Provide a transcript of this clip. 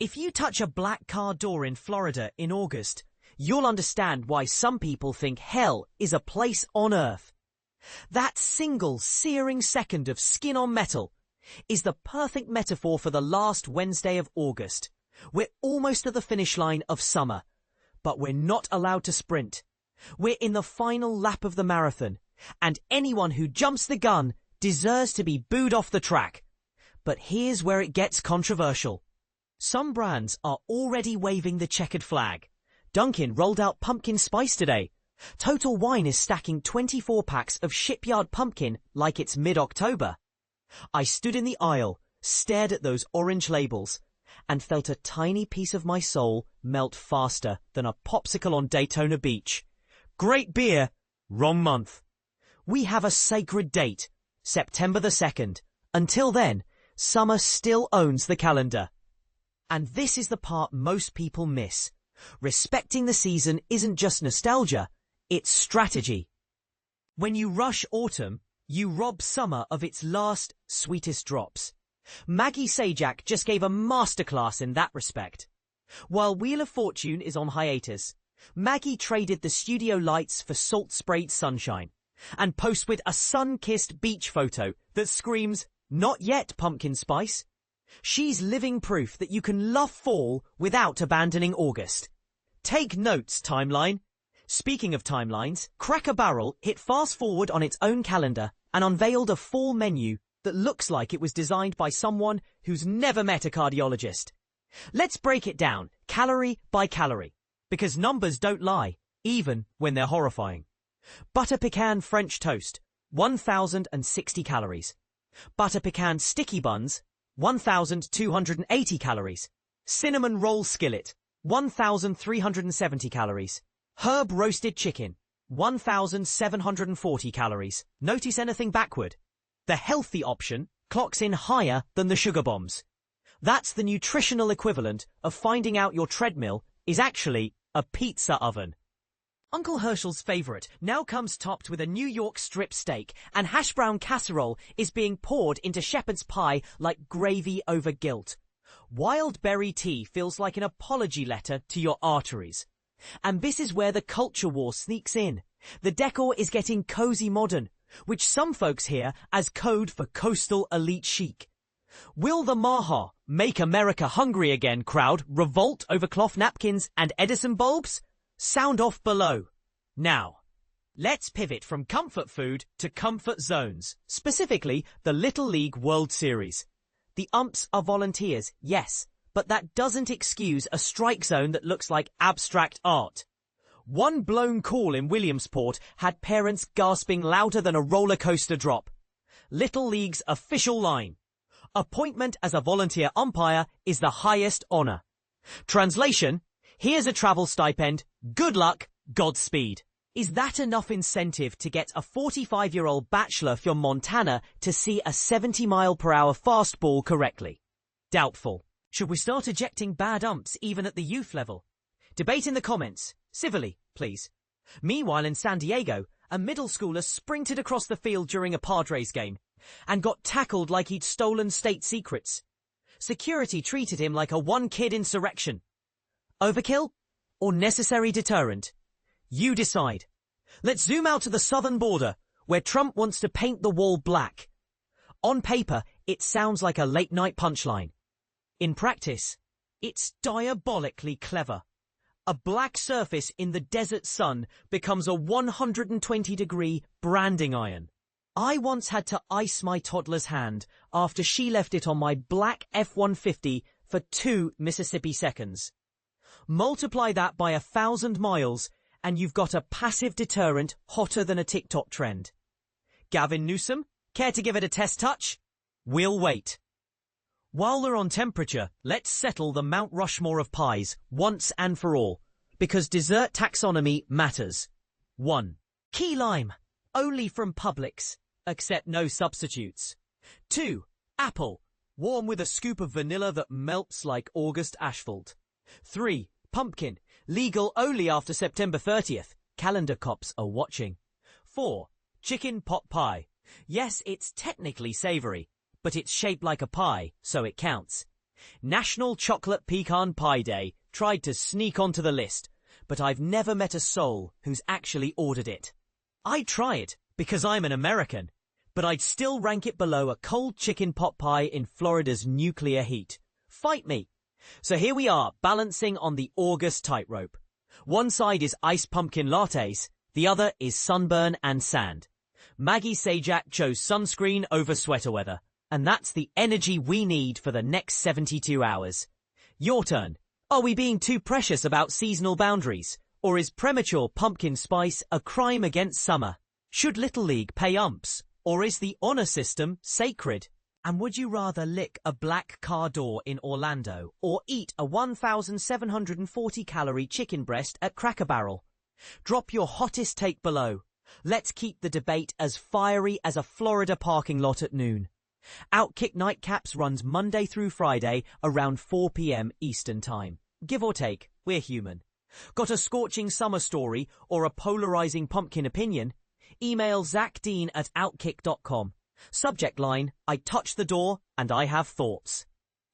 If you touch a black car door in Florida in August, you'll understand why some people think hell is a place on earth. That single searing second of skin on metal is the perfect metaphor for the last Wednesday of August. We're almost at the finish line of summer, but we're not allowed to sprint. We're in the final lap of the marathon, and anyone who jumps the gun deserves to be booed off the track. But here's where it gets controversial. Some brands are already waving the checkered flag. Dunkin' rolled out pumpkin spice today. Total Wine is stacking 24 packs of Shipyard pumpkin like it's mid-October. I stood in the aisle, stared at those orange labels, and felt a tiny piece of my soul melt faster than a popsicle on Daytona Beach. Great beer, wrong month. We have a sacred date, September the 2nd. Until then, summer still owns the calendar. And this is the part most people miss. Respecting the season isn't just nostalgia, it's strategy. When you rush autumn, you rob summer of its last, sweetest drops. Maggie Sajak just gave a masterclass in that respect. While Wheel of Fortune is on hiatus, Maggie traded the studio lights for salt-sprayed sunshine and posts with a sun-kissed beach photo that screams, "Not yet, pumpkin spice." She's living proof that you can love fall without abandoning August. Take notes, timeline. Speaking of timelines, Cracker Barrel hit fast forward on its own calendar and unveiled a fall menu that looks like it was designed by someone who's never met a cardiologist. Let's break it down, calorie by calorie, because numbers don't lie, even when they're horrifying. Butter pecan French toast, 1,060 calories. Butter pecan sticky buns, 1,280 calories. Cinnamon roll skillet, 1,370 calories. Herb roasted chicken, 1,740 calories. Notice anything backward? The healthy option clocks in higher than the sugar bombs. That's the nutritional equivalent of finding out your treadmill is actually a pizza oven. Uncle Herschel's favorite now comes topped with a New York strip steak, and hash brown casserole is being poured into shepherd's pie like gravy over guilt. Wild berry tea feels like an apology letter to your arteries. And this is where the culture war sneaks in. The decor is getting cozy modern, which some folks hear as code for coastal elite chic. Will the Maha Make America Hungry Again crowd revolt over cloth napkins and Edison bulbs? Sound off below. Now, let's pivot from comfort food to comfort zones, specifically the Little League World Series. The umps are volunteers, yes, but that doesn't excuse a strike zone that looks like abstract art. One blown call in Williamsport had parents gasping louder than a roller coaster drop. Little League's official line: appointment as a volunteer umpire is the highest honor. Translation: here's a travel stipend, good luck, Godspeed. Is that enough incentive to get a 45-year-old bachelor from Montana to see a 70-mile-per-hour fastball correctly? Doubtful. Should we start ejecting bad umps even at the youth level? Debate in the comments. Civilly, please. Meanwhile, in San Diego, a middle schooler sprinted across the field during a Padres game and got tackled like he'd stolen state secrets. Security treated him like a one-kid insurrection. Overkill or necessary deterrent? You decide. Let's zoom out to the southern border, where Trump wants to paint the wall black. On paper, it sounds like a late-night punchline. In practice, it's diabolically clever. A black surface in the desert sun becomes a 120-degree branding iron. I once had to ice my toddler's hand after she left it on my black F-150 for 2 Mississippi seconds. Multiply that by 1,000 miles, and you've got a passive deterrent hotter than a TikTok trend. Gavin Newsom, care to give it a test touch? We'll wait. While we're on temperature, let's settle the Mount Rushmore of pies once and for all, because dessert taxonomy matters. 1. Key lime, only from Publix, except no substitutes. 2. Apple, warm with a scoop of vanilla that melts like August asphalt. 3. Pumpkin, legal only after September 30th. Calendar cops are watching. 4. Chicken pot pie. Yes, it's technically savory, but it's shaped like a pie, so it counts. National Chocolate Pecan Pie Day tried to sneak onto the list, but I've never met a soul who's actually ordered it. I'd try it because I'm an American, but I'd still rank it below a cold chicken pot pie in Florida's nuclear heat. Fight me. So here we are, balancing on the August tightrope. One side is iced pumpkin lattes, the other is sunburn and sand. Maggie Sajak chose sunscreen over sweater weather, and that's the energy we need for the next 72 hours. Your turn. Are we being too precious about seasonal boundaries? Or is premature pumpkin spice a crime against summer? Should Little League pay umps? Or is the honor system sacred? And would you rather lick a black car door in Orlando or eat a 1,740-calorie chicken breast at Cracker Barrel? Drop your hottest take below. Let's keep the debate as fiery as a Florida parking lot at noon. Outkick Nightcaps runs Monday through Friday around 4 p.m. Eastern Time. Give or take, we're human. Got a scorching summer story or a polarizing pumpkin opinion? Email ZachDean@outkick.com. Subject line, I touch the door and I have thoughts.